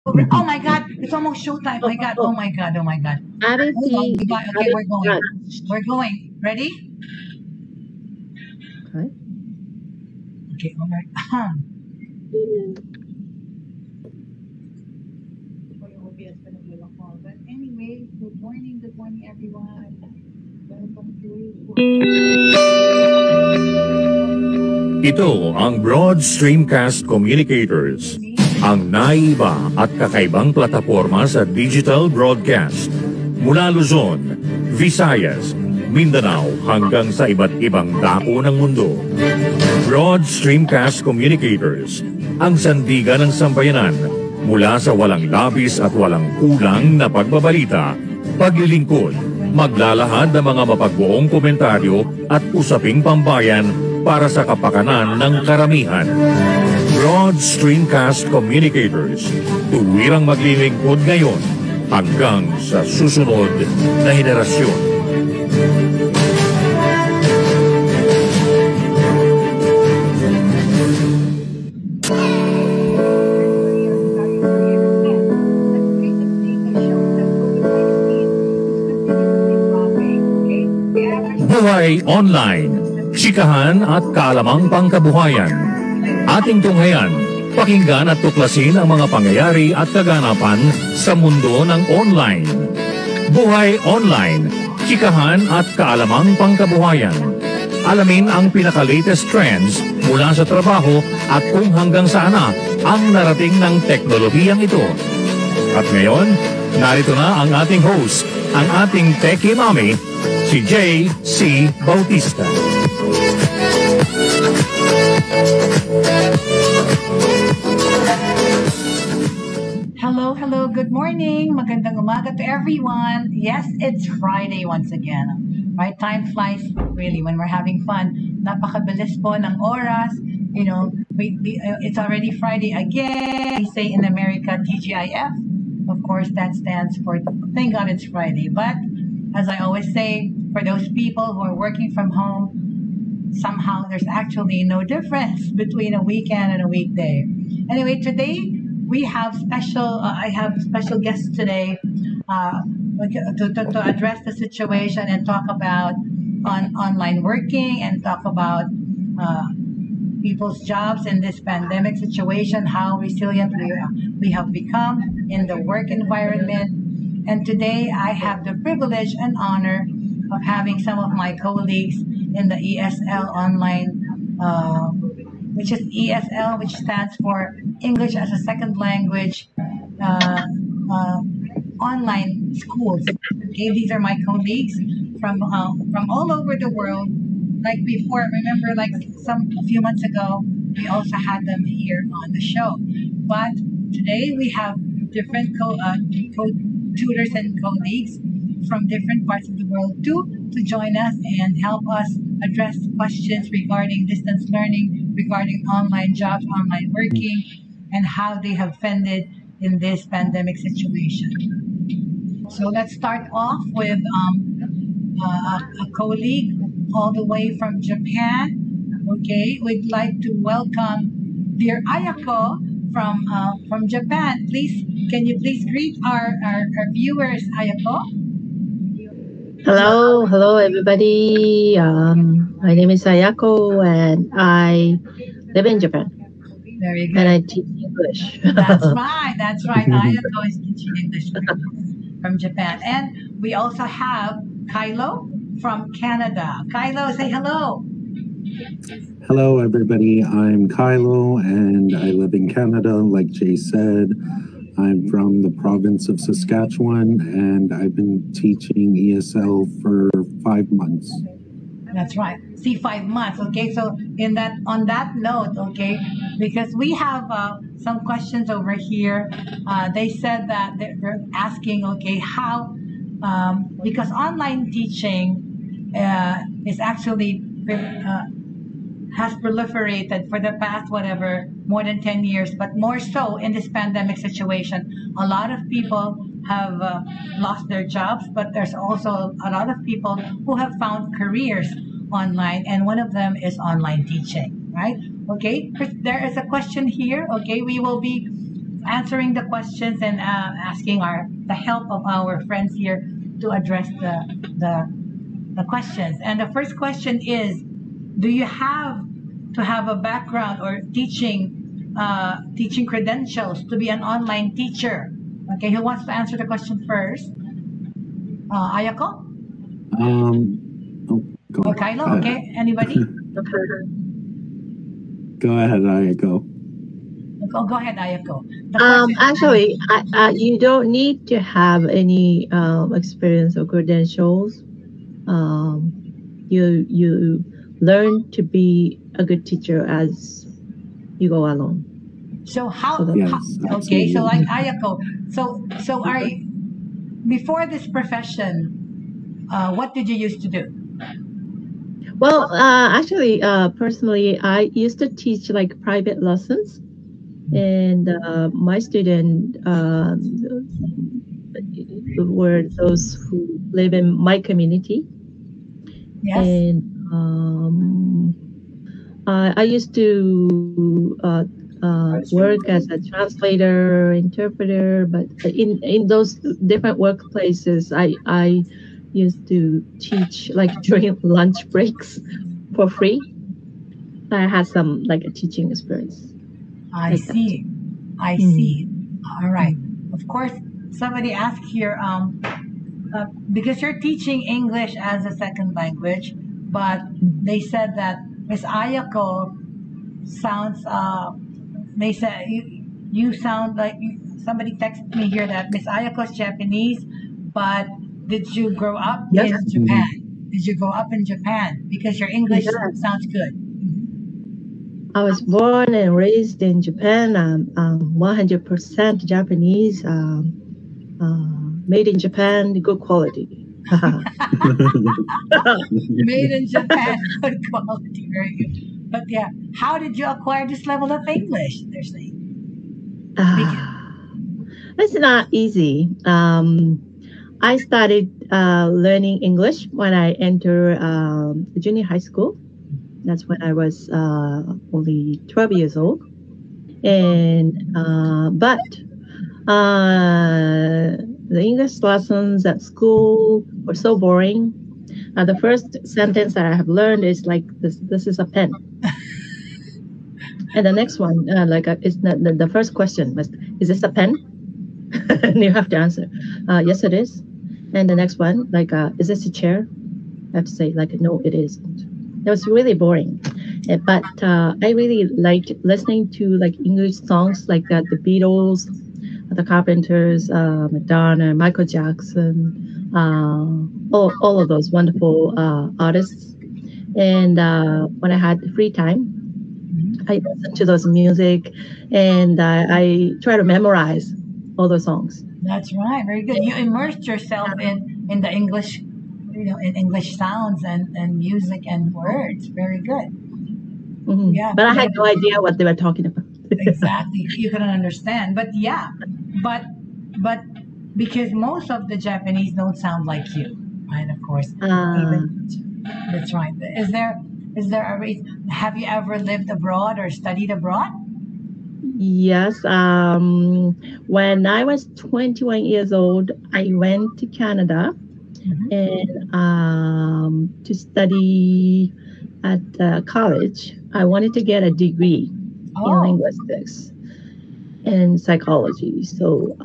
Oh my God, it's almost showtime. Oh my God, oh my God, oh my God. Hold on, goodbye. Okay, we're going. We're going. Ready? Okay. Okay, all right. But anyway, good morning everyone. Welcome to Ito ang Broad Stream Cast Communicators, ang naiba at kakaibang plataporma sa digital broadcast. Mula Luzon, Visayas, Mindanao hanggang sa iba't ibang dako ng mundo. Broad Stream Cast Communicators, ang sandigan ng sambayanan mula sa walang labis at walang kulang na pagbabalita, paglilingkod, maglalahad ng mga mapagbuong komentaryo at usaping pambayan para sa kapakanan ng karamihan. Broad Stream Cast Communicators, tuwirang maglilingkod ngayon hanggang sa susunod na henerasyon. Buhay Online, Chikahan at Kaalamang Pangkabuhayan. Ating tunghayan, pakinggan at tuklasin ang mga pangyayari at kaganapan sa mundo ng online. Buhay Online, Chikahan at Kaalamang Pangkabuhayan. Alamin ang pinaka-latest trends mula sa trabaho at kung hanggang saan na ang narating ng teknolohiyang ito. At ngayon, narito na ang ating host, ang ating Techiemommy, si Jaye C. Bautista. Hello, good morning. Magandang umaga to everyone. Yes, it's Friday once again. Right, time flies really when we're having fun. Napakabilis po ng oras. You know, it's already Friday again. We say in America, TGIF. Of course, that stands for thank God it's Friday. But as I always say, for those people who are working from home, somehow there's actually no difference between a weekend and a weekday. Anyway, today we have I have special guests today to address the situation and talk about online working and talk about people's jobs in this pandemic situation, how resilient we have become in the work environment. And today I have the privilege and honor of having some of my colleagues in the ESL online, which is ESL, which stands for English as a Second Language online schools. Okay, these are my colleagues from all over the world. Like before, remember, like a few months ago, we also had them here on the show. But today we have different tutors and colleagues from different parts of the world to join us and help us address questions regarding distance learning, regarding online jobs, online working, and how they have fended in this pandemic situation. So let's start off with a colleague all the way from Japan. Okay, we'd like to welcome dear Ayako from Japan. Please, can you please greet our viewers, Ayako? Hello everybody. My name is Ayako and I live in Japan. Very good. And I teach English. That's right. Ayako is teaching English from Japan. And we also have Kylo from Canada. Kylo, say hello. Hello everybody, I'm Kylo and I live in Canada, like Jay said. I'm from the province of Saskatchewan and I've been teaching ESL for 5 months. That's right. See, 5 months. Okay, so on that note, okay, because we have some questions over here. They said that they're asking, okay, how because online teaching is actually has proliferated for the past more than 10 years, but more so in this pandemic situation. A lot of people have lost their jobs, but there's also a lot of people who have found careers online, and one of them is online teaching, right? Okay, there is a question here. Okay, we will be answering the questions and asking the help of our friends here to address the questions. And the first question is, do you have to have a background or teaching credentials to be an online teacher? Okay, who wants to answer the question first? Ayako? Go Kylo? Okay, anybody? Go ahead, Ayako. Go ahead, Ayako. Actually, you don't need to have any experience or credentials. You learn to be a good teacher as you go along. So how? Yes, Okay, so like Ayako. So before this profession, what did you used to do? Well, actually, personally, I used to teach like private lessons, and my students were those who live in my community. Yes. And I used to work as a translator, interpreter, but in those different workplaces, I used to teach like during lunch breaks for free. I had some like a teaching experience. I Like see. I see. All right. Of course, somebody asked here, because you're teaching English as a second language, but they said that Miss Ayako sounds, they said you sound like, somebody texted me here that Miss Ayako's Japanese, but did you grow up Yes. in Japan? Did you grow up in Japan? Because your English Yes. sounds good. I was born and raised in Japan. I'm 100% Japanese. Made in Japan, good quality. Made in Japan, good quality, very good. But yeah, how did you acquire this level of English? They're saying. It's not easy. I started learning English when I entered junior high school. That's when I was only 12 years old. And but the English lessons at school were so boring. The first sentence that I have learned is like this is a pen. And the next one, is the first question was, is this a pen? And you have to answer, yes, it is. And the next one, is this a chair? I have to say, no, it isn't. It was really boring. But I really liked listening to English songs like that, the Beatles, the Carpenters, Madonna, Michael Jackson, all of those wonderful artists. And when I had free time, I listened to those music, and I try to memorize all the songs. That's right, very good. You immersed yourself in the English, in English sounds and music and words. Very good. Mm-hmm. Yeah, but I had no idea what they were talking about. Exactly, you couldn't understand. But yeah, but because most of the Japanese don't sound like you, right? Of course, that's right. Is there a reason? Have you ever lived abroad or studied abroad? Yes. When I was 21 years old, I went to Canada and to study at college. I wanted to get a degree in linguistics and psychology. So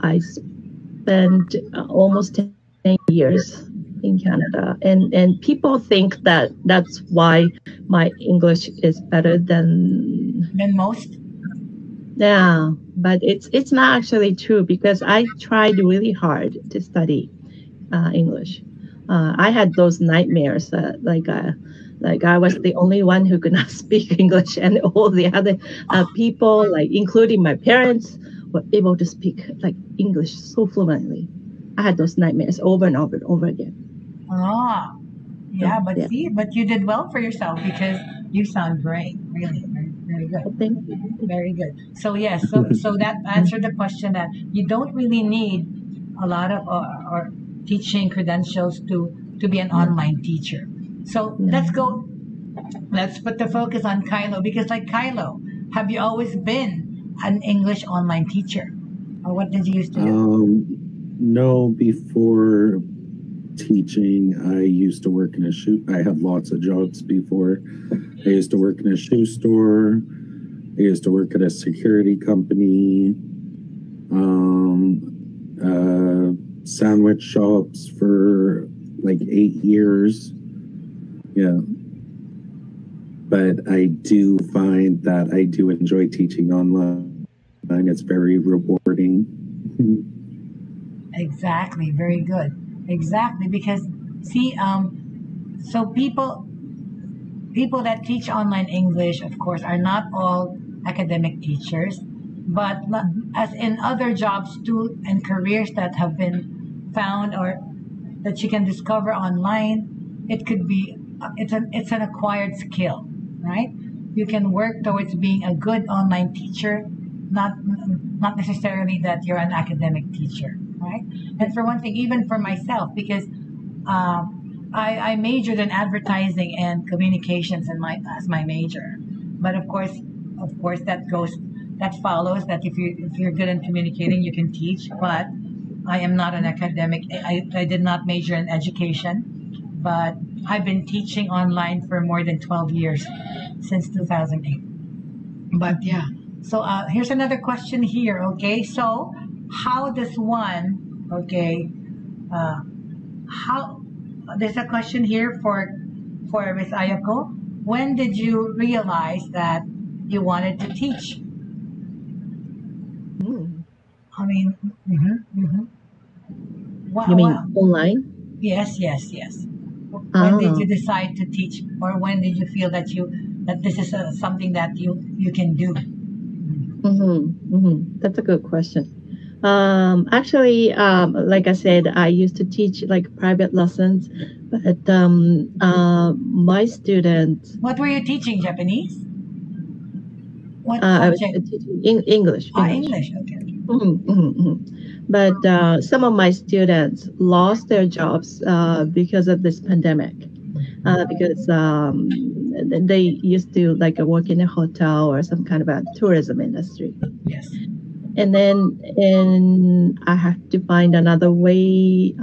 I spent almost 10 years in Canada, and people think that that's why my English is better than most. Yeah, but it's not actually true, because I tried really hard to study English. I had those nightmares, like I was the only one who could not speak English, and all the other people, including my parents, were able to speak English so fluently. I had those nightmares over and over and over again. Yeah, but see, but you did well for yourself, because you sound great, really, very, very good. Thank you. Very good. So yes, so that answered the question that you don't really need a lot of or teaching credentials to be an online teacher. So let's put the focus on Kylo, because Kylo, have you always been an English online teacher? Or what did you used to do? No, before teaching, I used to work in a shoe. I had lots of jobs before. I used to work in a shoe store. I used to work at a security company, sandwich shops for like 8 years. Yeah. But I do find that I do enjoy teaching online. It's very rewarding. Exactly. Very good. Exactly. Because see, so people that teach online English, of course, are not all academic teachers, but as in other jobs too and careers that have been found or that you can discover online, it could be it's an acquired skill, right? You can work towards being a good online teacher, not necessarily that you're an academic teacher, right? And for one thing, even for myself, because I majored in advertising and communications as my major, but of course that follows that if you're good in communicating, you can teach. But I am not an academic. I did not major in education, but I've been teaching online for more than 12 years, since 2008. But yeah, so here's another question here. Okay, so how does one? Okay, how? There's a question here for Miss Ayako. When did you realize that you wanted to teach? I mean, You mean online? Yes. When did you decide to teach, or when did you feel that this is something that you can do? That's a good question. Actually, like I said, I used to teach like private lessons, but my students. What were you teaching? Japanese? What I was subject? teaching English. English. Okay. But some of my students lost their jobs because of this pandemic. Because they used to like work in a hotel or some kind of a tourism industry. Yes. And I have to find another way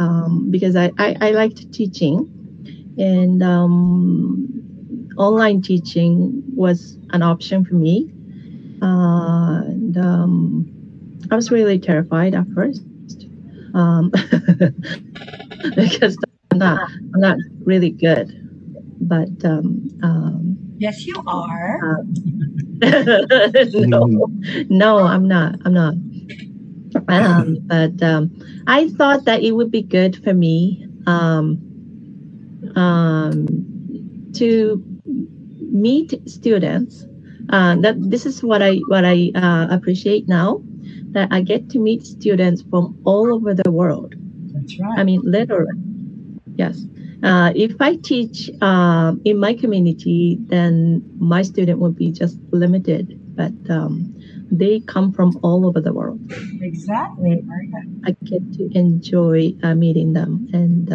because I liked teaching, and online teaching was an option for me. And I was really terrified at first because I'm not really good. But yes, you are. No, I'm not. But I thought that it would be good for me to meet students. That this is what I appreciate now, that I get to meet students from all over the world. That's right. I mean, literally, yes. If I teach in my community, then my student would be just limited, but they come from all over the world. Exactly. I get to enjoy meeting them, and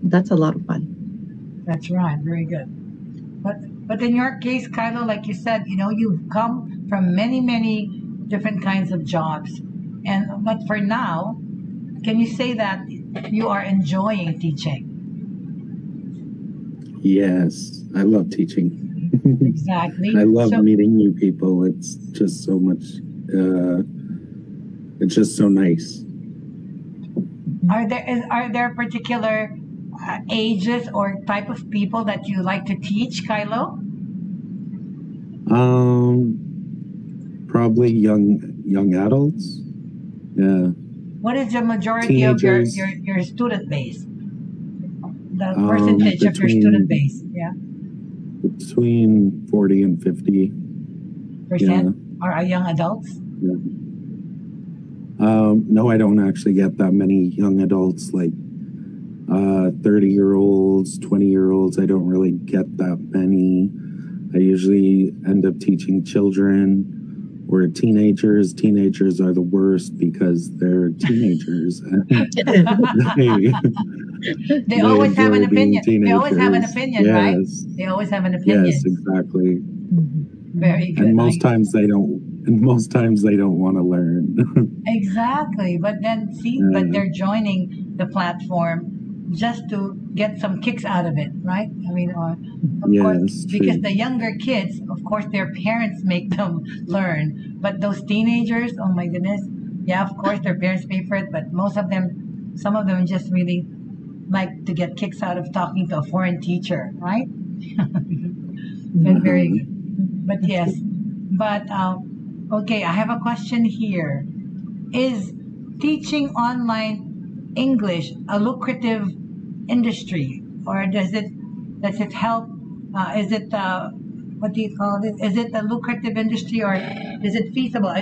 that's a lot of fun. That's right. Very good. But in your case, Kylo, like you said, you've come from many different kinds of jobs, but for now, can you say that you are enjoying teaching? Yes, I love teaching. Exactly. I love meeting new people. It's just so much. It's just so nice. Are there particular ages or type of people that you like to teach, Kylo? Probably young adults. Yeah. What is the majority Teenagers. of your student base? The percentage of your student base, yeah. Between 40 and 50% are young adults. Yeah. No, I don't actually get that many young adults, like 30-year-olds, 20-year-olds. I don't really get that many. I usually end up teaching children or teenagers. Teenagers are the worst because they're teenagers. They always have an opinion. They always have an opinion, yes. right? They always have an opinion. Yes, exactly. Very good. And most times they don't. And most times they don't want to learn. Exactly. But then see, but they're joining the platform just to get some kicks out of it, right? I mean, of course, because the younger kids, of course, their parents make them learn. But those teenagers, oh my goodness, yeah, of course, their parents pay for it. But most of them, some of them just really like to get kicks out of talking to a foreign teacher, right? But very good. But yes, but okay, I have a question here. Is teaching online English a lucrative industry, or does it help? Is it what do you call it? Is it a lucrative industry, or is it feasible?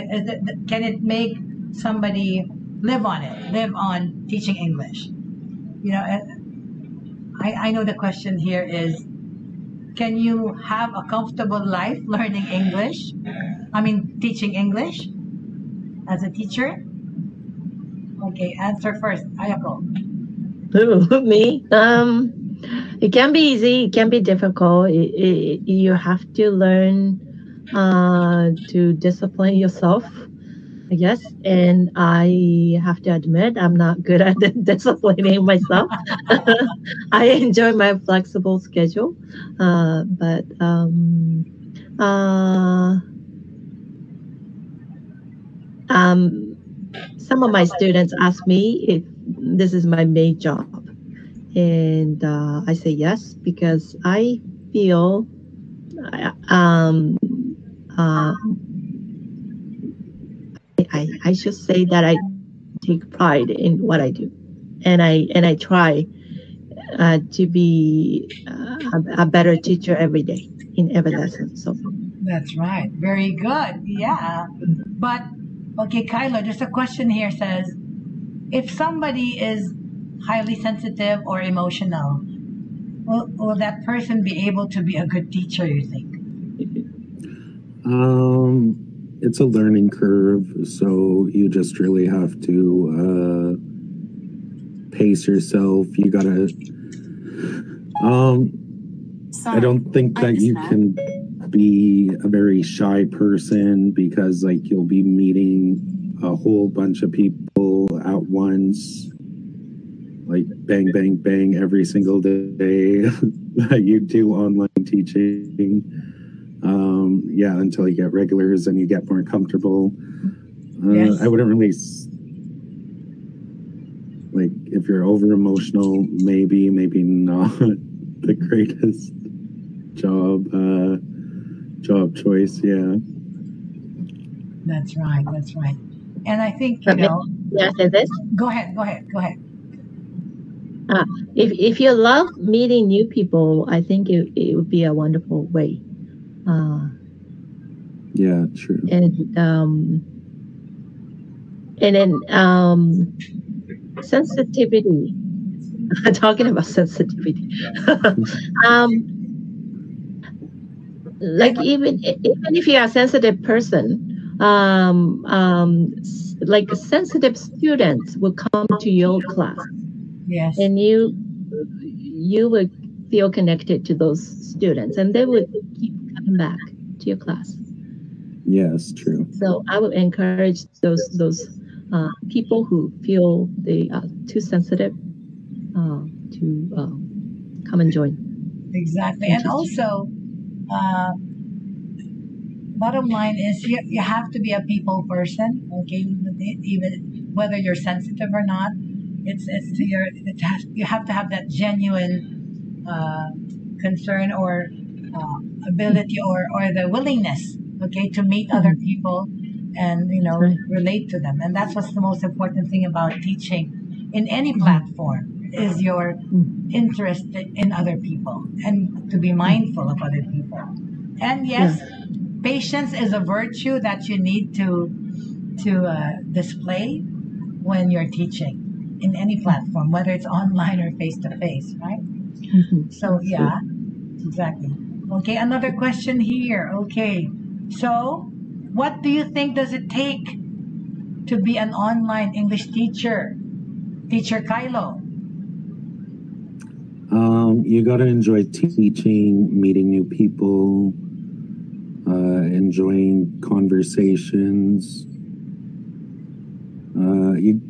Can it make somebody live on teaching English? You know, I know the question here is, can you have a comfortable life learning English? I mean, teaching English as a teacher? Okay, answer first. Ayako. Me? It can be easy. It can be difficult. You have to learn to discipline yourself, I guess. And I have to admit, I'm not good at disciplining myself. I enjoy my flexible schedule. But some of my students ask me if this is my main job. And I say yes, because I feel I should say that I take pride in what I do, and I try to be a better teacher every day in every lesson. So that's right. Very good. Yeah. But okay, Kyla, there's a question here says, if somebody is highly sensitive or emotional, will that person be able to be a good teacher, you think? It's a learning curve, so you just really have to pace yourself. You gotta I don't think that you can be a very shy person, because like you'll be meeting a whole bunch of people at once, like bang, bang, bang every single day that you do online teaching. Yeah, until you get regulars and you get more comfortable. Yes. I wouldn't really, like, if you're over emotional, maybe not the greatest job choice. Yeah. That's right. That's right. And I think, you know. May I say this? Go ahead. If you love meeting new people, I think it would be a wonderful way. Yeah, true. And then sensitivity. Talking about sensitivity. Like even if you are a sensitive person, like sensitive students will come to your class. Yes. And you would feel connected to those students, and they would keep coming back to your class. Yes, true. So I would encourage those people who feel they are too sensitive to come and join. Exactly. And also, bottom line is you have to be a people person, okay? Even whether you're sensitive or not, you have to have that genuine concern or ability or the willingness, okay, to meet other people and relate to them. And that's what's the most important thing about teaching in any platform, is your interest in other people and to be mindful of other people. And yes, patience is a virtue that you need to display when you're teaching in any platform, whether it's online or face-to-face, right? So yeah, exactly. Okay, another question here. Okay, so what do you think does it take to be an online English teacher? Teacher Kylo. You got to enjoy teaching, meeting new people, enjoying conversations.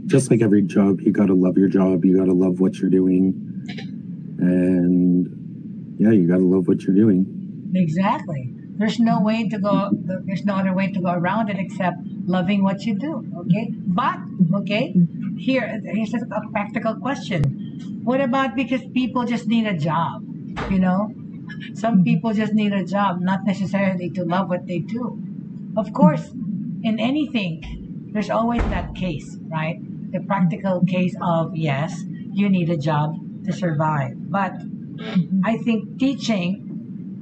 Just like every job, you gotta love your job. You gotta love what you're doing, and yeah, you gotta love what you're doing. Exactly. There's no way to go. There's no other way to go around it except loving what you do. Okay, but okay, here's a practical question. What about because people just need a job? You know, some people just need a job, not necessarily to love what they do. Of course, in anything, there's always that case, right? The practical case of yes, you need a job to survive. But I think teaching,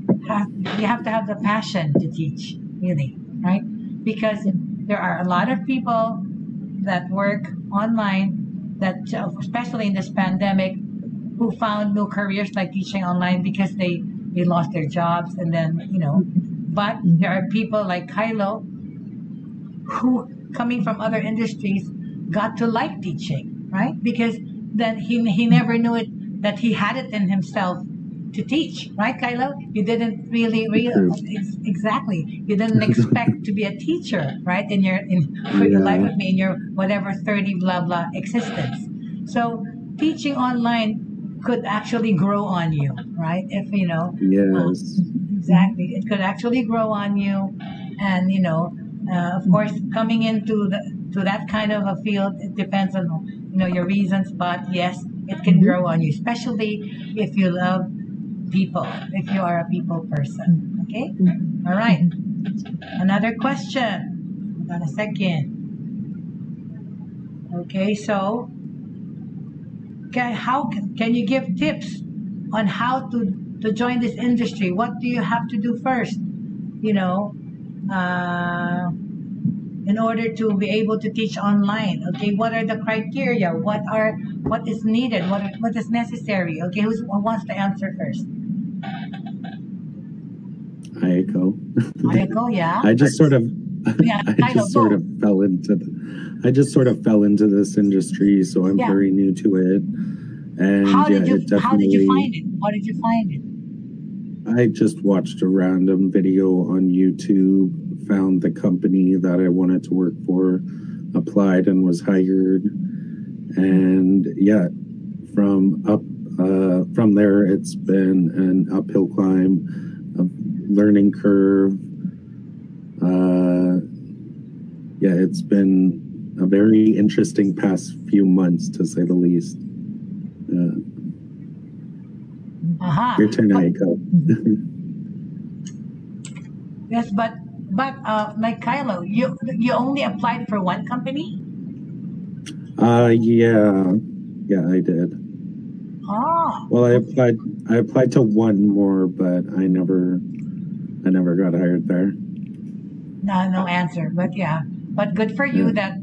you have to have the passion to teach, really, right? Because there are a lot of people that work online that, especially in this pandemic, who found new careers like teaching online because they lost their jobs and then, but there are people like Kylo who, coming from other industries, got to like teaching, right? Because then he never knew it, that he had it in himself to teach, right, Kylo? You didn't really exactly. You didn't expect to be a teacher, right? For your life with me, in your whatever 30 blah blah existence. So teaching online could actually grow on you, right? If Yes. exactly, it could actually grow on you, and of course, coming into that kind of a field, it depends on your reasons. But yes, it can grow on you, especially if you love people, if you are a people person. Okay, all right. Another question. Hold on a second. Okay, so can you give tips on how to join this industry? What do you have to do first? In order to be able to teach online. Okay, what are the criteria? What is needed? What is necessary? Okay, who wants to answer first? Ayako. Ayako, yeah. I just sort of fell into this industry, so I'm very new to it. And how did you find it? How did you find it? I just watched a random video on YouTube, found the company that I wanted to work for, applied and was hired. And from there it's been an uphill climb, a learning curve. It's been a very interesting past few months, to say the least. Your turn, Aiko. Yes, but like Kylo, you only applied for one company? Yeah, I did. Oh. Well, I applied to one more, but I never got hired there. No answer. But yeah, but good for you that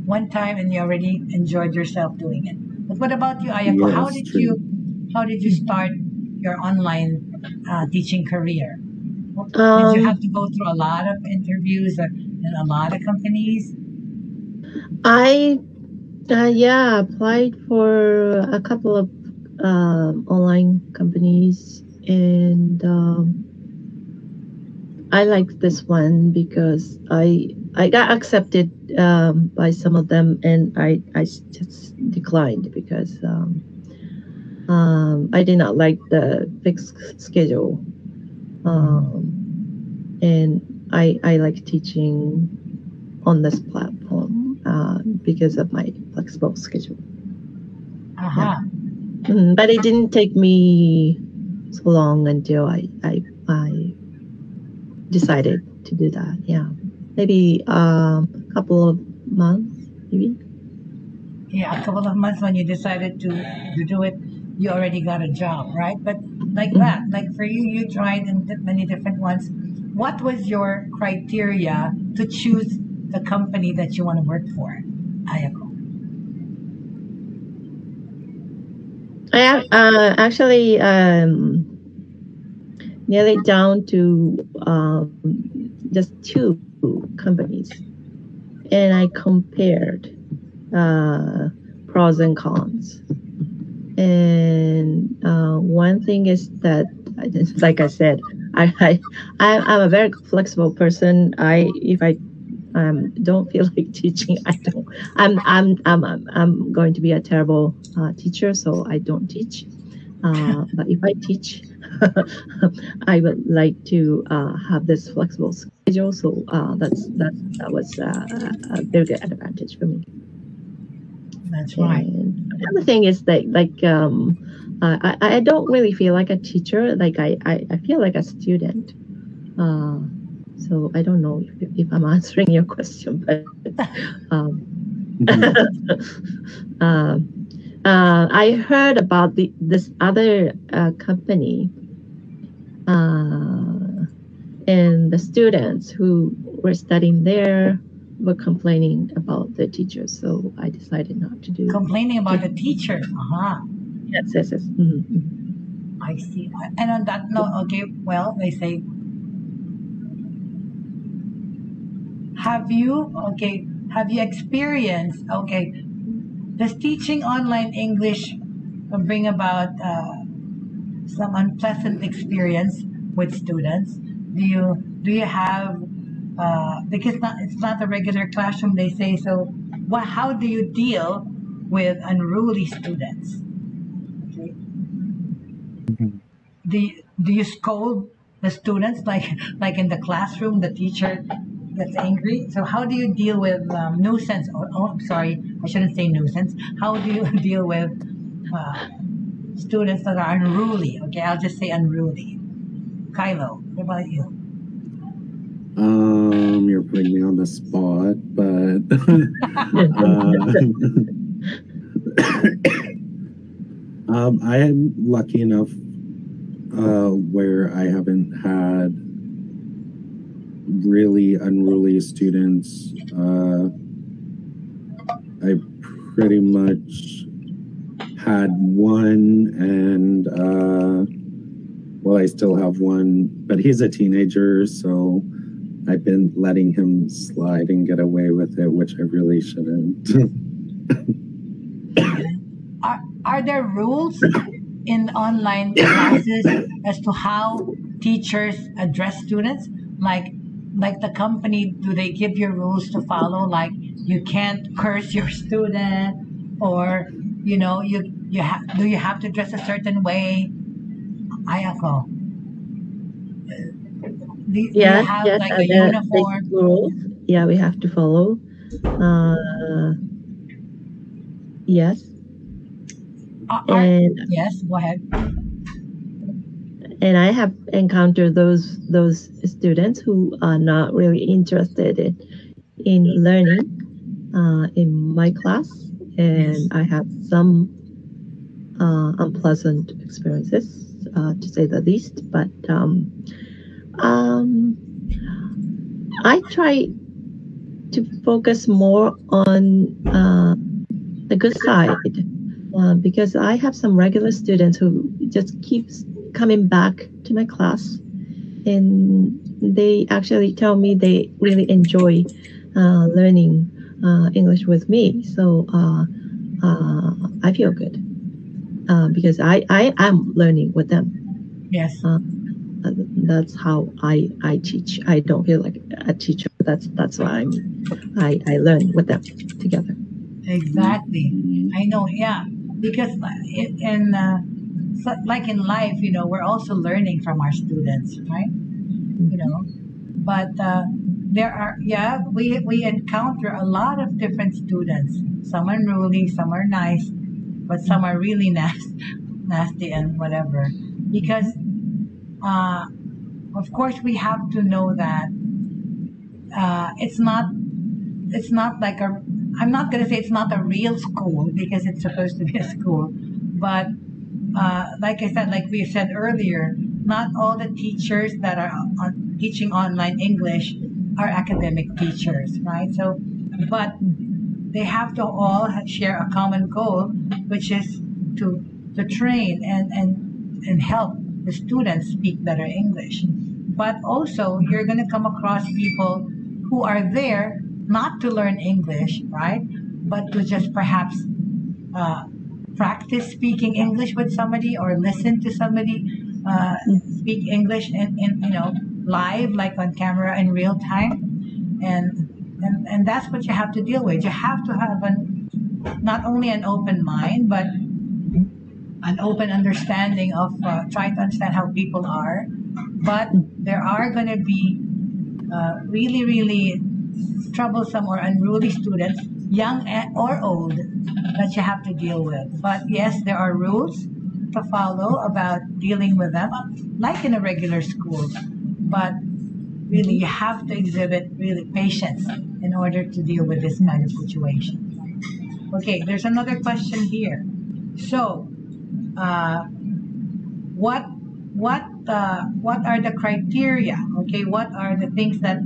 one time and you already enjoyed yourself doing it. But what about you, Ayako? Yes, how did you start your online teaching career? Did you have to go through a lot of interviews in a lot of companies? I applied for a couple of online companies, and I liked this one because I got accepted by some of them, and I just declined because I did not like the fixed schedule, and I like teaching on this platform because of my flexible schedule. But it didn't take me so long until I decided to do that. Maybe a couple of months, maybe. Yeah, a couple of months when you decided to do it, you already got a job, right? But like that, like for you, you tried in many different ones. What was your criteria to choose the company that you want to work for, Ayako? I actually nailed it down to just two companies, and I compared pros and cons. And one thing is that, like I said, I'm a very flexible person. If I don't feel like teaching, I don't. I'm going to be a terrible teacher, so I don't teach. But if I teach, I would like to have this flexible schedule. So that was a very good advantage for me. That's right. And another thing is that I don't really feel like a teacher. Like I feel like a student. So I don't know if I'm answering your question, but I heard about this other company and the students who were studying there were complaining about the teachers. So I decided not to do. Complaining about the teacher. Uh-huh. Yes. Mm-hmm. I see. And on that note, okay, well, they say, have you experienced, does teaching online English bring about some unpleasant experience with students? Do you have, because it's not a regular classroom, they say, so how do you deal with unruly students? Okay. Do you scold the students like in the classroom, the teacher gets angry? So how do you deal with nuisance? Sorry, I shouldn't say nuisance. How do you deal with students that are unruly? Okay, I'll just say unruly. Kylo, what about you? You're putting me on the spot, but I am lucky enough where I haven't had really unruly students. I pretty much had one, and well, I still have one, but he's a teenager, so I've been letting him slide and get away with it, which I really shouldn't. Are there rules in online classes as to how teachers address students? Like the company, do they give you rules to follow? Like you can't curse your student, or do you have to dress a certain way? Ayako. Do you have like a uniform? Rules. Yeah, we have to follow. Yes. And yes, go ahead. And I have encountered those students who are not really interested in learning in my class, and I have some unpleasant experiences, to say the least. But I try to focus more on the good side, because I have some regular students who just keeps coming back to my class, and they actually tell me they really enjoy learning English with me. So I feel good because I am learning with them. Yes. That's how I teach. I don't feel like a teacher. That's why I learn with them together. Exactly. I know. Yeah, because like in life, we're also learning from our students, right? But there are, we encounter a lot of different students. Some are unruly, some are nice, but some are really nasty and whatever. Because, of course, we have to know that it's not like I'm not going to say it's not a real school, because it's supposed to be a school, but like I said, like we said earlier, not all the teachers that are teaching online English are academic teachers, right? So, but they have to all share a common goal, which is to train and help the students speak better English. But also, you're going to come across people who are there not to learn English, right? But to just perhaps practice speaking English with somebody or listen to somebody. speak English in live, like on camera in real time, and that's what you have to deal with. You have to have not only an open mind, but an open understanding of trying to understand how people are. But there are going to be really, really troublesome or unruly students, young or old, that you have to deal with. But yes, there are rules to follow about dealing with them, like in a regular school. But really, you have to exhibit really patience in order to deal with this kind of situation. Okay, there's another question here. So, what are the criteria? Okay, what are the things that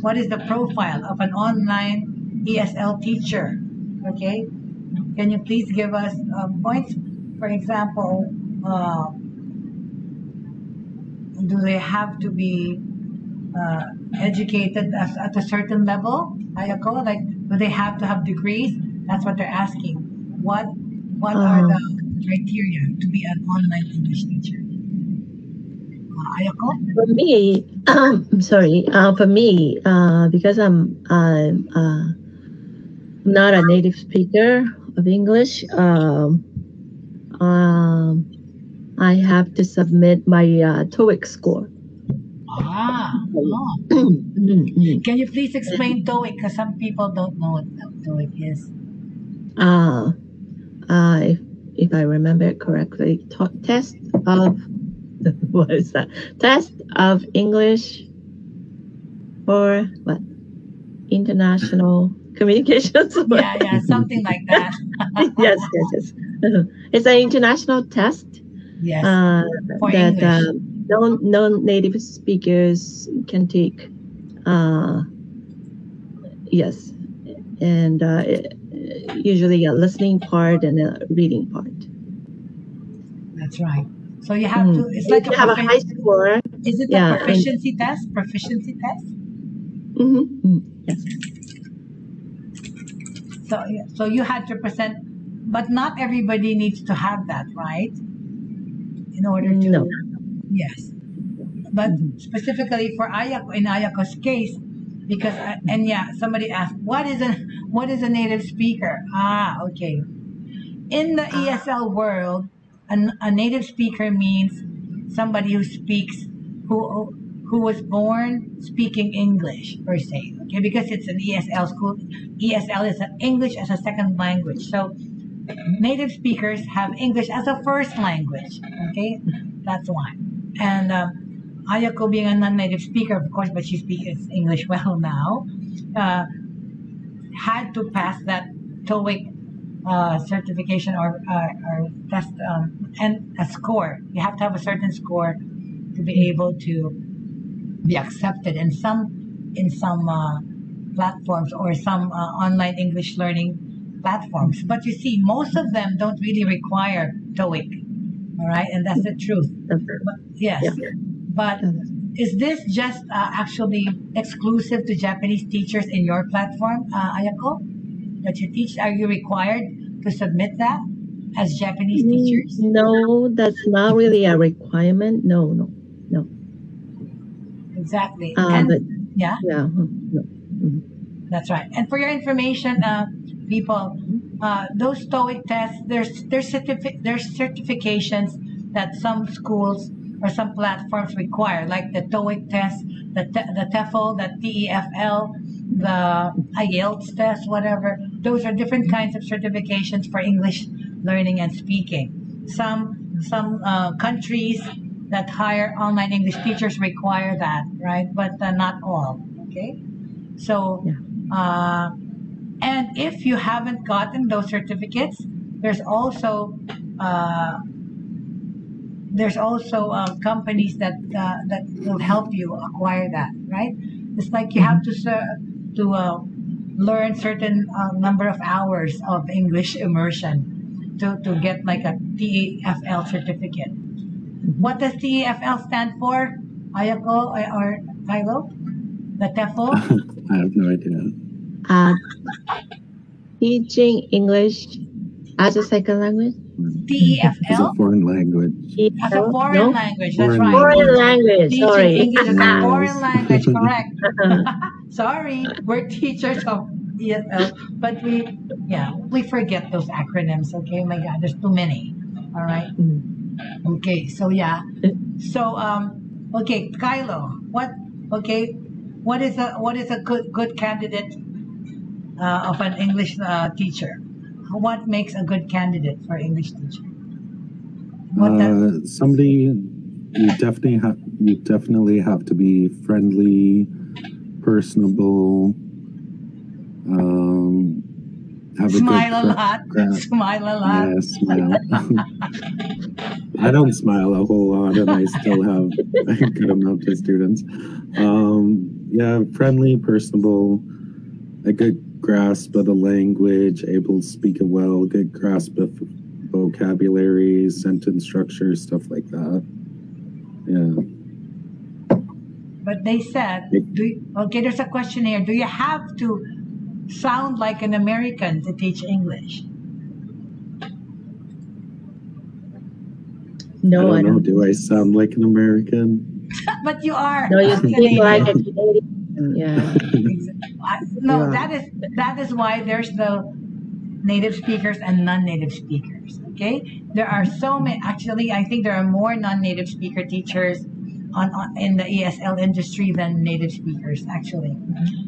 what is the profile of an online ESL teacher? Okay, can you please give us points? For example, do they have to be educated at a certain level? Ayako, like, do they have to have degrees? That's what they're asking. What are the criteria to be an online English teacher? Ayako? For me, I'm sorry. For me, because I'm not a native speaker of English, I have to submit my TOEIC score. Can you please explain TOEIC? Because some people don't know what TOEIC is. If I remember it correctly, test of what is that? Test of English for what? International communications. Yeah, something like that. yes. It's an international test. Yes. For that English. non-native speakers can take. Yes, and usually a listening part and a reading part. That's right. So you have to. It's like you have a high score. Is it a proficiency test? Proficiency test. Yes. So you had to present, but not everybody needs to have that, right? In order to. No. Yes. But specifically for Ayako, in Ayako's case, because somebody asked, what is a native speaker? Okay. In the ESL world, a native speaker means somebody who speaks, who was born speaking English per se. Okay, because it's an ESL school. ESL is an English as a second language. So native speakers have English as a first language. Okay, that's why. And Ayako, being a non-native speaker, of course, but she speaks English well now, had to pass that TOEIC certification or test and a score. You have to have a certain score to be able to be accepted in some platforms or some online English learning platforms. But you see, most of them don't really require TOEIC. All right, and that's the truth. But, yes. Yeah. But is this just actually exclusive to Japanese teachers in your platform, Ayako, that you teach? Are you required to submit that as Japanese teachers? No, that's not really a requirement. No. Exactly. No. That's right. And for your information, people, those TOEIC tests, there's certifications that some schools or some platforms require, like the TOEIC test, the TEFL, the TEFL, the IELTS test, whatever. Those are different kinds of certifications for English learning and speaking. Some countries that hire online English teachers require that, right? But not all. Okay. So, and if you haven't gotten those certificates, there's also companies that will help you acquire that, right? It's like you have to learn certain number of hours of English immersion to get like a TEFL certificate. What does TEFL stand for, Ayako or Kylo? The TEFL? I have no idea. Teaching English as a second language. As a TEFL? foreign language. As a foreign No? language, that's Foreign right. Foreign language. Teaching Sorry. English as a Yes. foreign language, correct. Sorry, we're teachers of ESL, but we forget those acronyms, okay? My God, there's too many. All right. Okay, so yeah. So okay, Kylo, what is a good candidate of an English teacher? What makes a good candidate for English teacher? Somebody you definitely have to be friendly, personable, have smile a a lot. Smile a lot. Yeah, smile. I don't smile a whole lot, and I still have a good amount of students. Yeah, friendly, personable, a good grasp of the language, able to speak it well, good grasp of vocabulary, sentence structure, stuff like that. Yeah. But they said, there's a question here. Do you have to sound like an American to teach English? No, I don't know. Do I sound like an American? But you are. No, you speak Canadian. like a Canadian. Yeah. No, Yeah. that is why there's the native speakers and non-native speakers. Okay, there are so many. Actually, I think there are more non-native speaker teachers in the ESL industry than native speakers. Actually,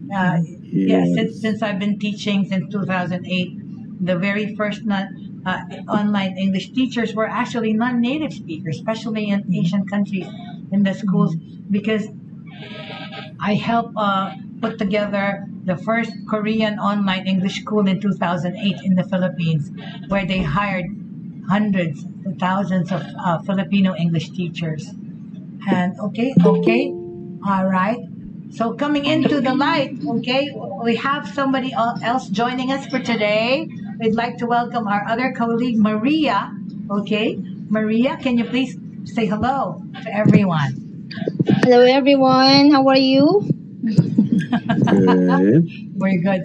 yeah. Since I've been teaching since 2008, the very first online English teachers were actually non-native speakers, especially in Asian countries in the schools, because I helped put together the first Korean online English school in 2008 in the Philippines, where they hired hundreds to thousands of Filipino English teachers. And all right. So coming into the light, okay, we have somebody else joining us for today. We'd like to welcome our other colleague, Maria. Okay, Maria, can you please say hello to everyone? Hello, everyone. How are you? Good. Very good.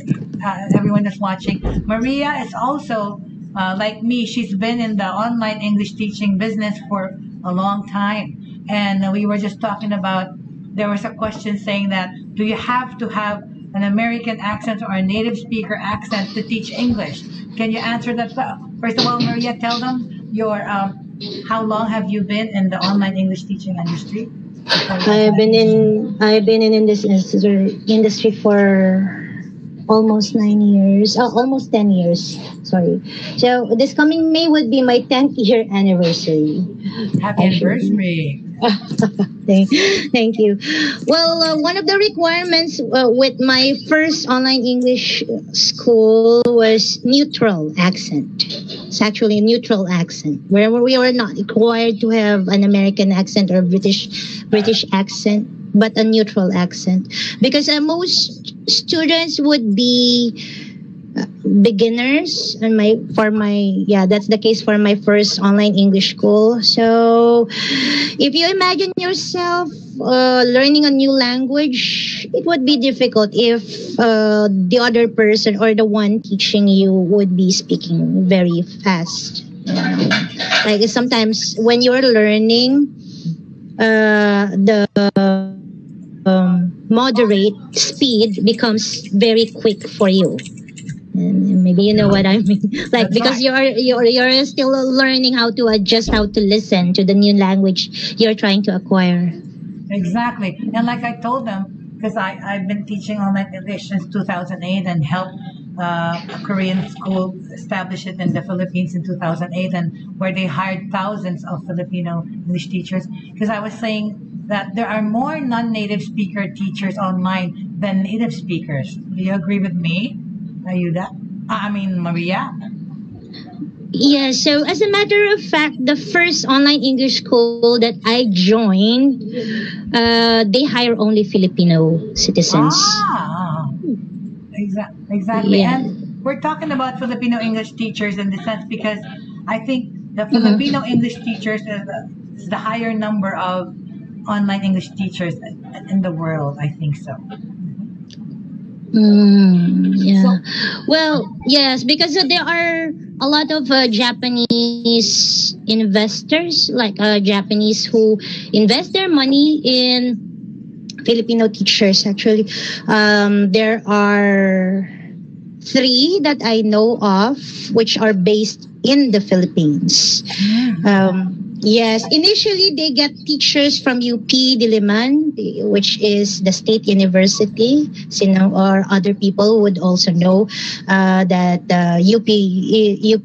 Everyone that's watching. Maria is also, like me, she's been in the online English teaching business for a long time. And we were just talking about, there was a question saying that, do you have to have an American accent or a native speaker accent to teach English? Can you answer that? First of all, Maria, tell them how long have you been in the online English teaching industry? I've been in this industry for almost 9 years. Almost 10 years. Sorry. So this coming May would be my 10th year anniversary. Happy anniversary. Thank you. Well, one of the requirements with my first online English school was neutral accent. It's actually a neutral accent, where we are not required to have an American accent or British accent, but a neutral accent, because most students would be beginners, and that's the case for my first online English school. So if you imagine yourself learning a new language, it would be difficult if the other person or the one teaching you would be speaking very fast. Like sometimes when you're learning, the moderate speed becomes very quick for you. And maybe you know what I mean. Like, That's because right. you're still learning how to adjust, how to listen to the new language you're trying to acquire. Exactly. And like I told them, because I've been teaching online English since 2008 and helped a Korean school establish it in the Philippines in 2008, and where they hired thousands of Filipino English teachers. Because I was saying that there are more non-native speaker teachers online than native speakers. Do you agree with me, Ayuda? Maria? Yeah, so as a matter of fact, the first online English school that I joined, they hire only Filipino citizens. Exactly. Yeah. And we're talking about Filipino English teachers in the sense because I think the Filipino English teachers is the higher number of online English teachers in the world. I think so. Yeah. Well, yes, because there are a lot of Japanese investors, like Japanese who invest their money in Filipino teachers. Actually, there are three that I know of, which are based in the Philippines. Yes, initially they get teachers from UP Diliman, which is the state university. So, or other people would also know that UP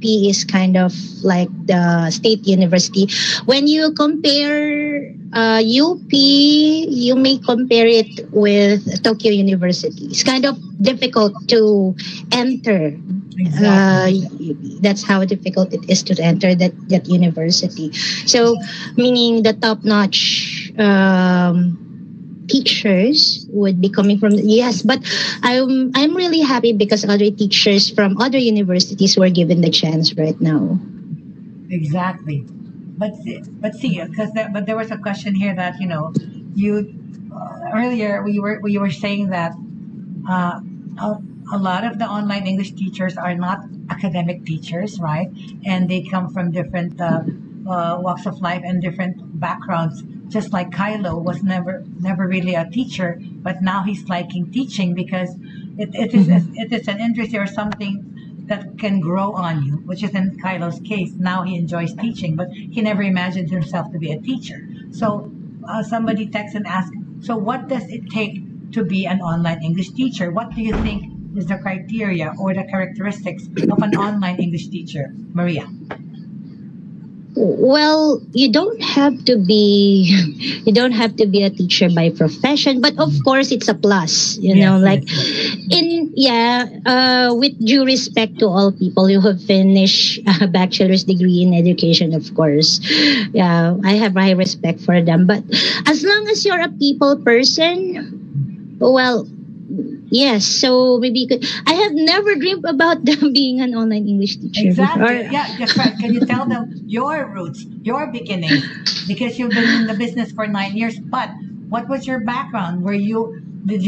is kind of like the state university. When you compare UP, you may compare it with Tokyo University. It's kind of difficult to enter. Exactly. That's how difficult it is to enter that university. So, meaning the top-notch teachers would be coming from yes, but I'm really happy because other teachers from other universities were given the chance right now. Exactly, but see, but there was a question here that you earlier we were saying that. A lot of the online English teachers are not academic teachers, right? And they come from different walks of life and different backgrounds. Just like Kylo was never really a teacher, but now he's liking teaching because it is an interest or something that can grow on you, which is in Kylo's case. Now he enjoys teaching, but he never imagined himself to be a teacher. So somebody texts and asks, so what does it take to be an online English teacher? What do you think is the criteria or the characteristics of an online English teacher? Maria. Well, you don't have to be a teacher by profession, but of course it's a plus, with due respect to all people who have finished a bachelor's degree in education, of course. Yeah, I have high respect for them, but as long as you're a people person, well, yes, so maybe you could. I have never dreamed about them being an online English teacher. Exactly. Yeah, that's right. Can you tell them your roots, your beginnings? Because you've been in the business for 9 years. But what was your background? Do you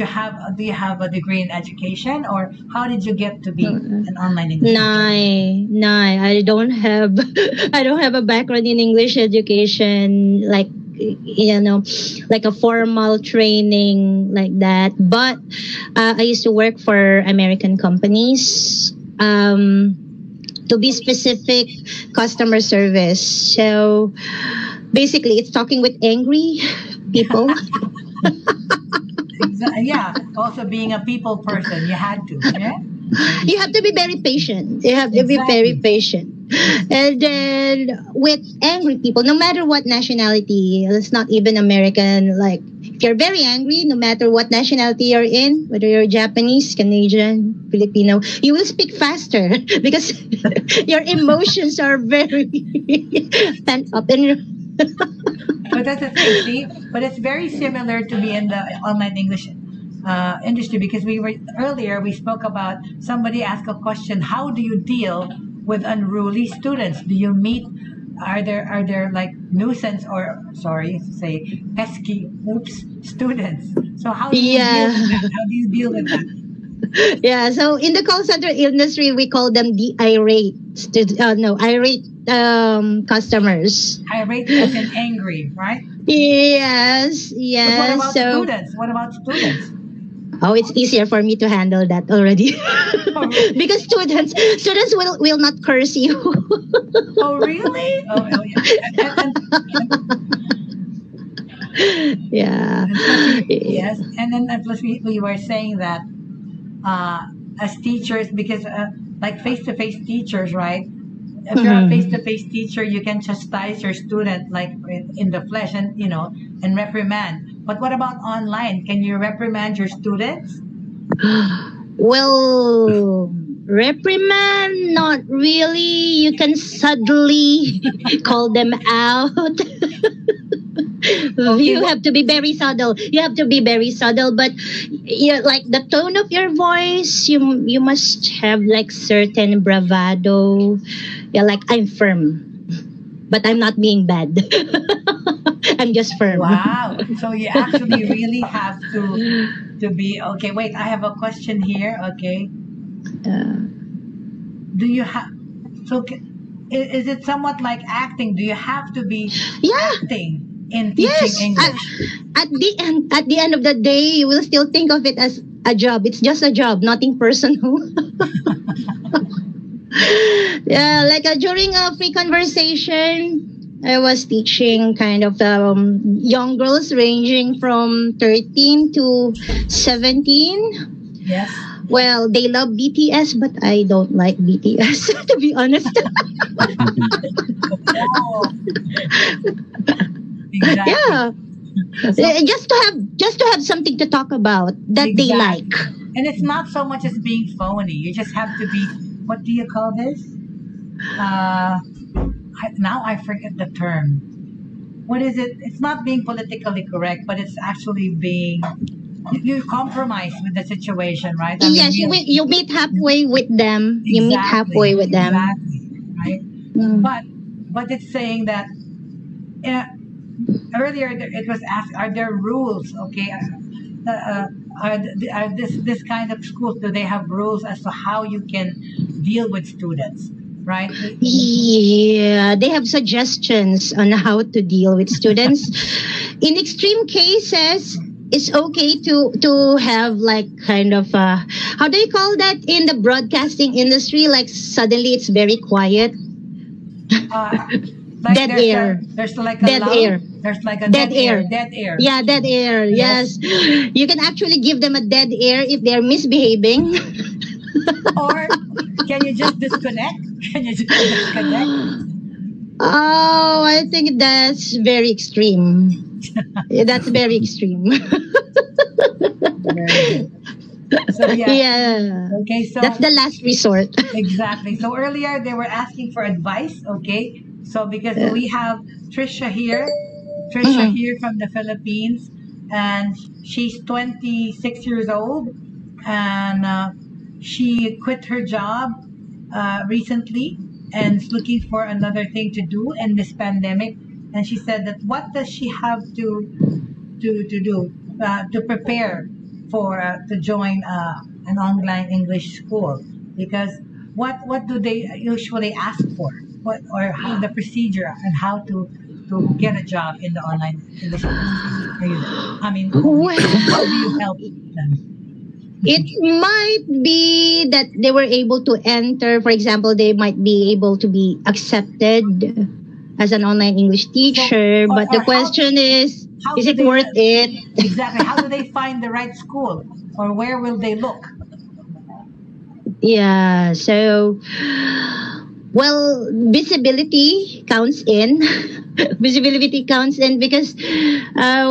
have a degree in education, or how did you get to be an online English teacher? No, I don't have a background in English education, like a formal training like that. But I used to work for American companies. To be specific, customer service. So basically, it's talking with angry people. Yeah. Also, being a people person, you had to. Yeah. You have to be very patient. You have to be very patient. And then with angry people, no matter what nationality, it's not even American, like if you're very angry, no matter what nationality you're in, whether you're Japanese, Canadian, Filipino, you will speak faster because your emotions are very pent up. But that's the thing, see? But it's very similar to be in the online English industry, because we spoke about somebody asked a question: how do you deal with unruly students? Do you meet? Are there like nuisance or say pesky students? So how do you deal with that? How do you deal with that? Yeah, so in the call center industry, we call them the irate customers. Irate as in angry, right? Yes. But what about students? Oh, it's easier for me to handle that already. Because students will not curse you. Oh, really? Oh yeah. Yeah. Yes, and then plus we were saying that as teachers, because like face-to-face teachers, right? If you're a face-to-face teacher, you can chastise your student like in the flesh and reprimand. But what about online? Can you reprimand your students? Well, reprimand, not really. You can subtly call them out. You have to be very subtle. But like the tone of your voice, you must have like certain bravado. Yeah, like I'm firm, but I'm not being bad. I'm just firm. Wow. So you actually really have to be okay. Wait, I have a question here. Okay. Do you have? So is it somewhat like acting? Do you have to be acting in teaching English? At the end of the day, you will still think of it as a job. It's just a job, nothing personal. Yeah, like during a free conversation, I was teaching kind of young girls ranging from 13 to 17. Yes. Well, they love BTS, but I don't like BTS, to be honest. Oh. Exactly. Yeah. Just to have something to talk about that they like. And it's not so much as being phony. You just have to be, what do you call this? Now I forget the term. What is it? It's not being politically correct, but it's actually being, you compromise with the situation, right? I Yes, mean, you meet halfway with them. exactly, You meet halfway with them. Exactly, right? Mm. But it's saying that earlier it was asked, are there rules? Okay, are this kind of schools, do they have rules as to how you can deal with students, right? Yeah, they have suggestions on how to deal with students. In extreme cases, it's okay to have like kind of how do you call that in the broadcasting industry? Like suddenly it's very quiet. Like Dead air. There's like a Dead lull. air. There's like a Dead air. Dead air. Yeah, dead air. Yes. You can actually give them a dead air if they're misbehaving. Or can you just disconnect? Can you just disconnect? Oh, I think that's very extreme. That's very extreme. So Yeah. Okay, so That's the last resort. exactly. So earlier they were asking for advice. Okay, so because we have Trisha here from the Philippines, and she's 26 years old, and she quit her job recently and is looking for another thing to do in this pandemic. And she said that what does she have to do to prepare for to join an online English school? Because what do they usually ask for? What or how the procedure and how to get a job in the online English industry? I mean, how do you help them? It might be that they were able to enter, for example, they might be able to be accepted as an online English teacher, So, but the question is do it they- worth it? Exactly. How do they find the right school, or where will they look? Yeah, so, well, visibility counts in. Visibility counts in because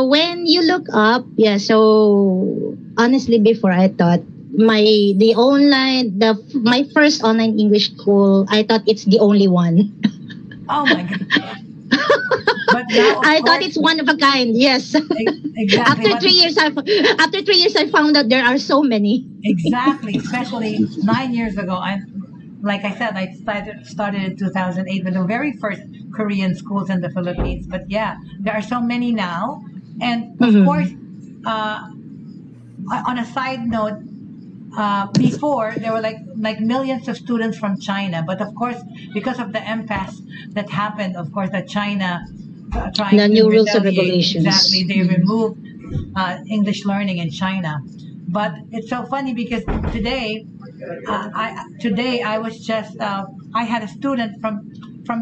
when you look up, so honestly, before I thought my first online English school, I thought it's the only one. Oh my God. But now, I thought it's one of a kind. Yes. Exactly. After but- 3 years, after 3 years, I found out there are so many. Exactly, especially 9 years ago. Like I said, I started in 2008 with the very first Korean schools in the Philippines. But yeah, there are so many now. And of course, on a side note, before there were like millions of students from China. But of course, because of the impasse that happened, of course, that China trying The to new rules and retaliate, regulations. exactly, they removed English learning in China. But it's so funny because today I was just I had a student from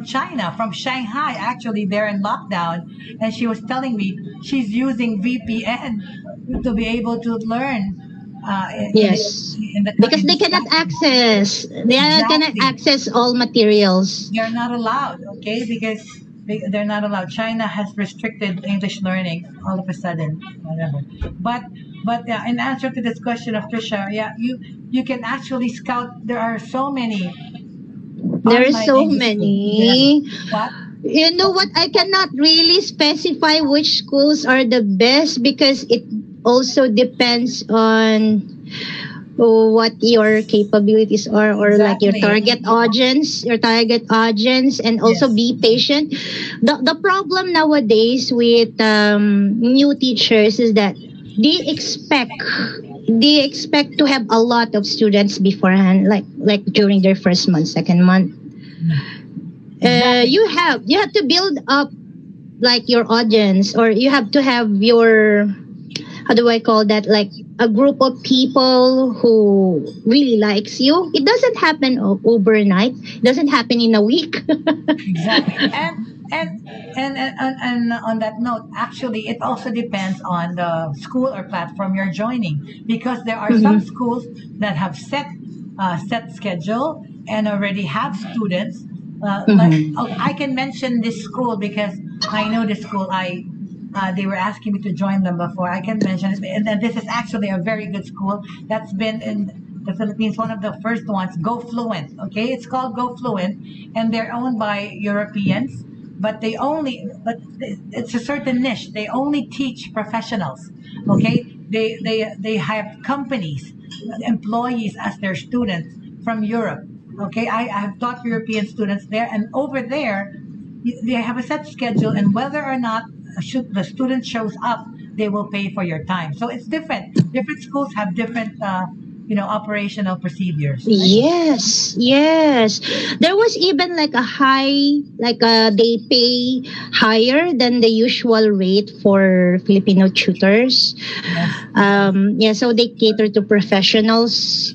China, from Shanghai. Actually, they're in lockdown, and she was telling me she's using VPN to be able to learn. Yes. In the Because they cannot access. They cannot Exactly. access all materials. They're not allowed, okay? Because they're not allowed. China has restricted English learning all of a sudden, whatever. But in answer to this question of Trisha, you can actually scout. There are so many. There are online so English many. schools. What? You know what? I cannot really specify which schools are the best because it also depends on what your capabilities are, or like your Exactly. target audience, and also Yes. be patient. The problem nowadays with new teachers is that they expect to have a lot of students beforehand, like during their first month, second month. You have to build up like your audience, or you have to have your, how do I call that, like a group of people who really likes you. It doesn't happen overnight. It doesn't happen in a week. Exactly. And on that note, actually, it also depends on the school or platform you're joining, because there are some schools that have set schedule and already have students. I can mention this school because I know this school. They were asking me to join them before. I can mention it, and then this is actually a very good school that's been in the Philippines, one of the first ones. Go Fluent, okay? It's called Go Fluent, and they're owned by Europeans, but it's a certain niche. They only teach professionals, okay? They have companies, employees as their students from Europe, okay? I have taught European students there, and over there, they have a set schedule, and whether or not the student shows up, they will pay for your time. So it's different. Different schools have different, operational procedures. Right? Yes. There was even like a high, they pay higher than the usual rate for Filipino tutors. Yes. So they cater to professionals.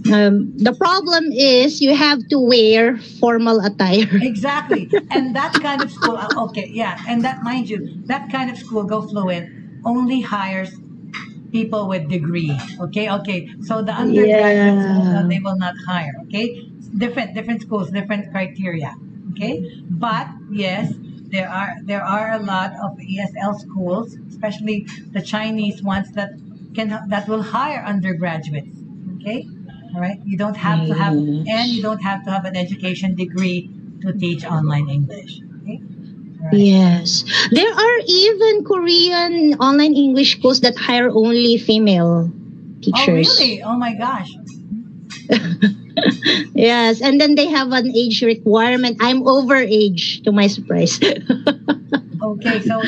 The problem is you have to wear formal attire. Exactly. And that kind of school, and that, mind you, that kind of school, Go Fluent, only hires people with degree. Okay. So the undergraduates, they will not hire. Okay. Different schools, different criteria. Okay. But yes, there are a lot of ESL schools, especially the Chinese ones that will hire undergraduates. Okay. All right. You don't have to have, and you don't have to have an education degree to teach online English. Okay. All right. Yes. There are even Korean online English schools that hire only female teachers. Oh, really? Oh, my gosh. Yes. And then they have an age requirement. I'm over age, to my surprise. Okay. So,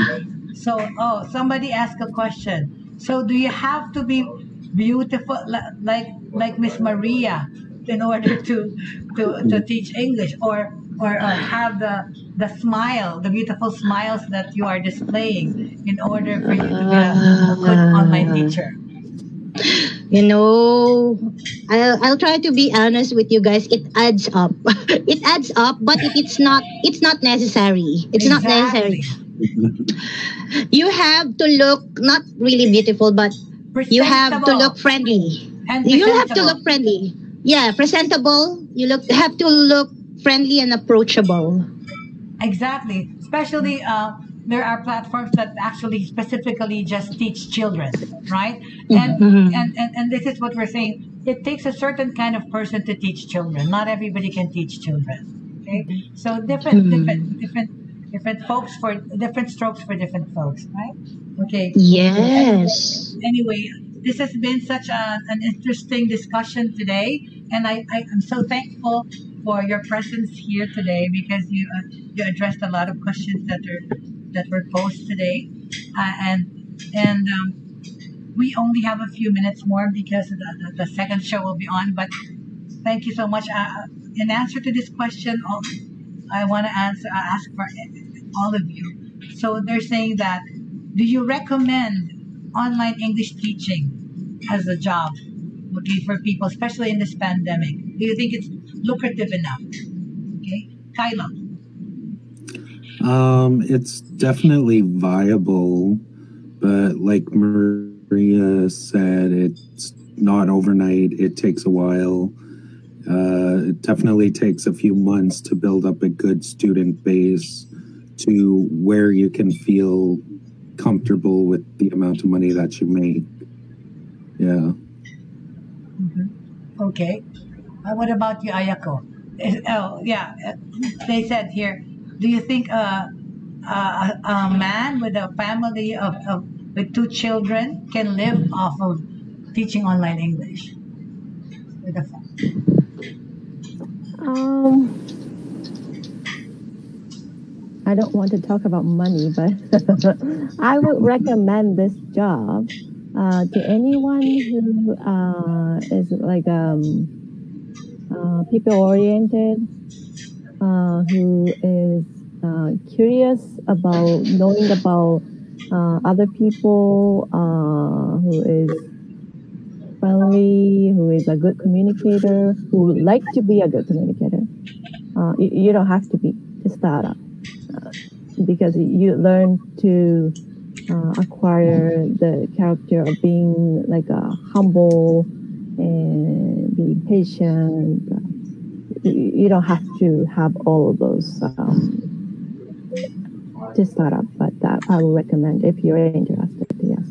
somebody asked a question. So, do you have to be beautiful like Miss Maria in order to teach English, or have the smile, the beautiful smiles that you are displaying in order for you to be a good online teacher? I'll try to be honest with you guys. It adds up. It adds up, but it's not necessary. It's not necessary. You have to look not really beautiful, but you have to look friendly. And you have to look friendly. Yeah, presentable. You have to look friendly and approachable. Exactly. Especially there are platforms that actually specifically just teach children, right? And this is what we're saying. It takes a certain kind of person to teach children. Not everybody can teach children. Okay? So different folks for different strokes for different folks, right? Okay. Yes. Anyway, this has been such an interesting discussion today, and I'm so thankful for your presence here today, because you addressed a lot of questions that were posed today, and we only have a few minutes more because the second show will be on. But thank you so much. In answer to this question, I want to ask for all of you. So they're saying that, do you recommend online English teaching as a job, okay, for people, especially in this pandemic? Do you think it's lucrative enough? Okay, Kyla. It's definitely viable, but like Maria said, it's not overnight. It takes a while. It definitely takes a few months to build up a good student base to where you can feel comfortable with the amount of money that you make. Yeah. Okay. What about you, Ayako? They said here, do you think a man with a family with 2 children can live off of teaching online English? I don't want to talk about money, but I would recommend this job to anyone who is like people-oriented, who is curious about knowing about other people, who is friendly, who is a good communicator, who would like to be a good communicator. You don't have to be to start up, because you learn to acquire the character of being like a humble and being patient. You don't have to have all of those to start up, but I would recommend if you're interested. Yes,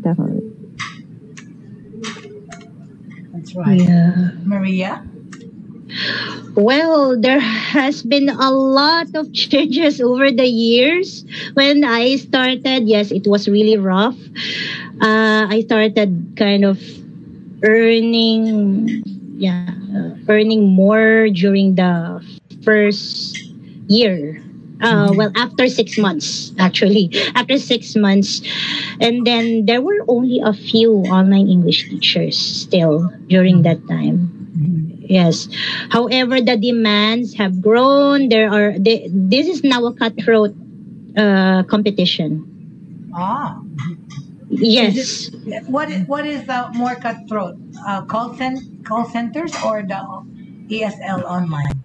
definitely. That's right. Yeah. Maria? Well, there has been a lot of changes over the years. When I started, yes, it was really rough. I started kind of earning, earning more during the first year. Well, after 6 months, actually, after 6 months. And then there were only a few online English teachers still during that time. Yes. However, the demands have grown. This is now a cutthroat competition. Ah. Yes. What is the more cutthroat? Call centers or the ESL online?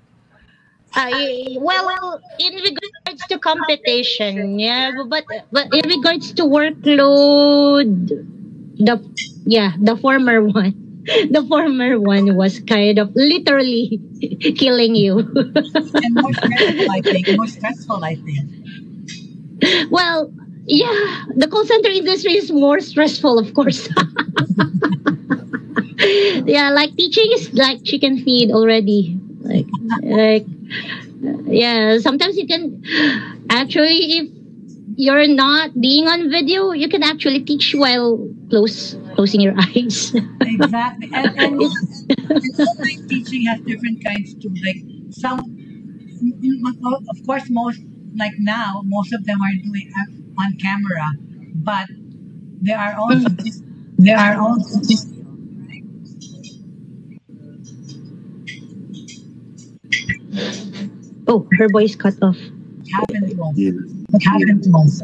Well, in regards to competition, yeah, but in regards to workload, the former one, the former one was kind of literally killing you. And more stressful, I think. Well, yeah, the call center industry is more stressful, of course. Yeah, like teaching is like chicken feed already. Like yeah, sometimes you can actually, if you're not being on video, you can actually teach while closing your eyes. Exactly. And online teaching has different kinds too. Like some, of course, most, like now, most of them are doing on camera, but there are also Oh, her voice cut off. happened to us. Yeah. It happened to us.